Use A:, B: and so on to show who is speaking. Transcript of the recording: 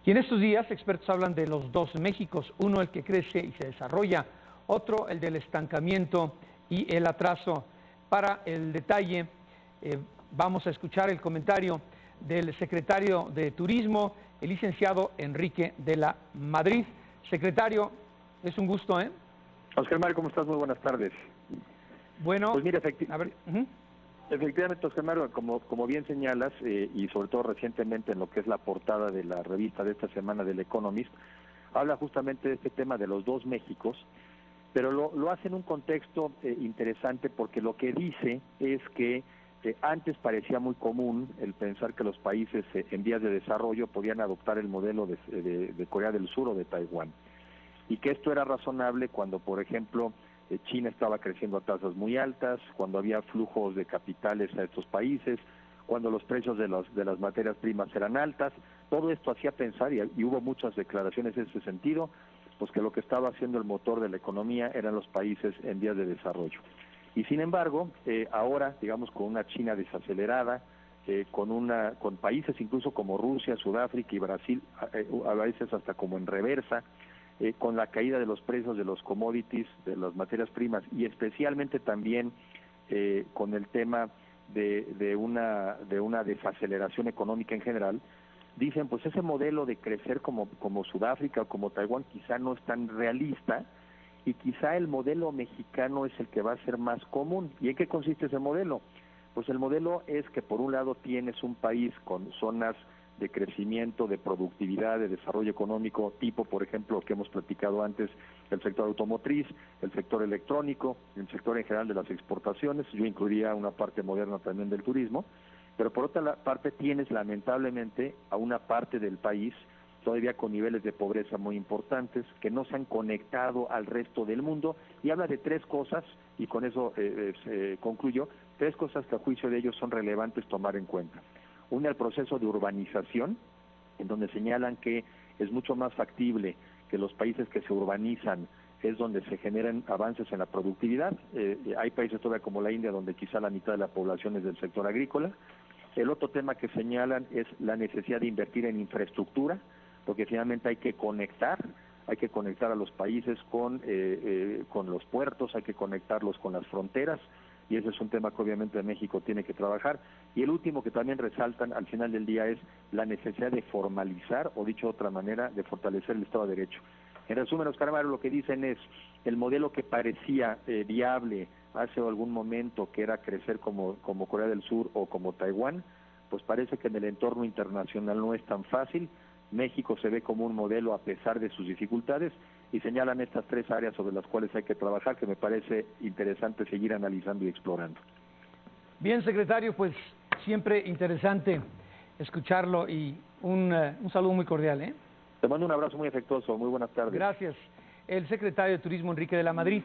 A: Y en estos días, expertos hablan de los dos Méxicos, uno el que crece y se desarrolla, otro el del estancamiento y el atraso. Para el detalle, vamos a escuchar el comentario del secretario de Turismo, el licenciado Enrique de la Madrid. Secretario, es un gusto, ¿eh?
B: Oscar Mario, ¿cómo estás? Muy buenas tardes.
A: Bueno,
B: pues mira,
A: efectivamente,
B: Oscar Mario, como bien señalas, y sobre todo recientemente en lo que es la portada de la revista de esta semana del Economist, habla justamente de este tema de los dos Méxicos, pero lo hace en un contexto interesante, porque lo que dice es que antes parecía muy común el pensar que los países en vías de desarrollo podían adoptar el modelo de Corea del Sur o de Taiwán, y que esto era razonable cuando, por ejemplo, China estaba creciendo a tasas muy altas, cuando había flujos de capitales a estos países, cuando los precios de las materias primas eran altas. Todo esto hacía pensar, y hubo muchas declaraciones en ese sentido, pues que lo que estaba haciendo el motor de la economía eran los países en vías de desarrollo. Y sin embargo, ahora, digamos, con una China desacelerada, con países incluso como Rusia, Sudáfrica y Brasil, a veces hasta como en reversa, con la caída de los precios de los commodities, de las materias primas, y especialmente también con el tema de una desaceleración económica en general, dicen, pues ese modelo de crecer como Sudáfrica o como Taiwán quizá no es tan realista, y quizá el modelo mexicano es el que va a ser más común. ¿Y en qué consiste ese modelo? Pues el modelo es que por un lado tienes un país con zonas de crecimiento, de productividad, de desarrollo económico, tipo, por ejemplo, que hemos platicado antes, el sector automotriz, el sector electrónico, el sector en general de las exportaciones. Yo incluiría una parte moderna también del turismo, pero por otra parte tienes lamentablemente a una parte del país todavía con niveles de pobreza muy importantes, que no se han conectado al resto del mundo, y habla de tres cosas, y con eso concluyo, tres cosas que a juicio de ellos son relevantes tomar en cuenta. Una, el proceso de urbanización, en donde señalan que es mucho más factible que los países que se urbanizan es donde se generan avances en la productividad. Hay países todavía como la India donde quizá la mitad de la población es del sector agrícola. El otro tema que señalan es la necesidad de invertir en infraestructura, porque finalmente hay que conectar a los países con los puertos, hay que conectarlos con las fronteras, y ese es un tema que obviamente México tiene que trabajar. Y el último que también resaltan al final del día es la necesidad de formalizar, o dicho de otra manera, de fortalecer el Estado de Derecho. En resumen, Oscar Mario, lo que dicen es, el modelo que parecía viable hace algún momento, que era crecer como Corea del Sur o como Taiwán, pues parece que en el entorno internacional no es tan fácil. México se ve como un modelo a pesar de sus dificultades, y señalan estas tres áreas sobre las cuales hay que trabajar, que me parece interesante seguir analizando y explorando.
A: Bien, secretario, pues siempre interesante escucharlo, y un saludo muy cordial, ¿eh?
B: Te mando un abrazo muy afectuoso, muy buenas tardes.
A: Gracias. El secretario de Turismo, Enrique de la Madrid.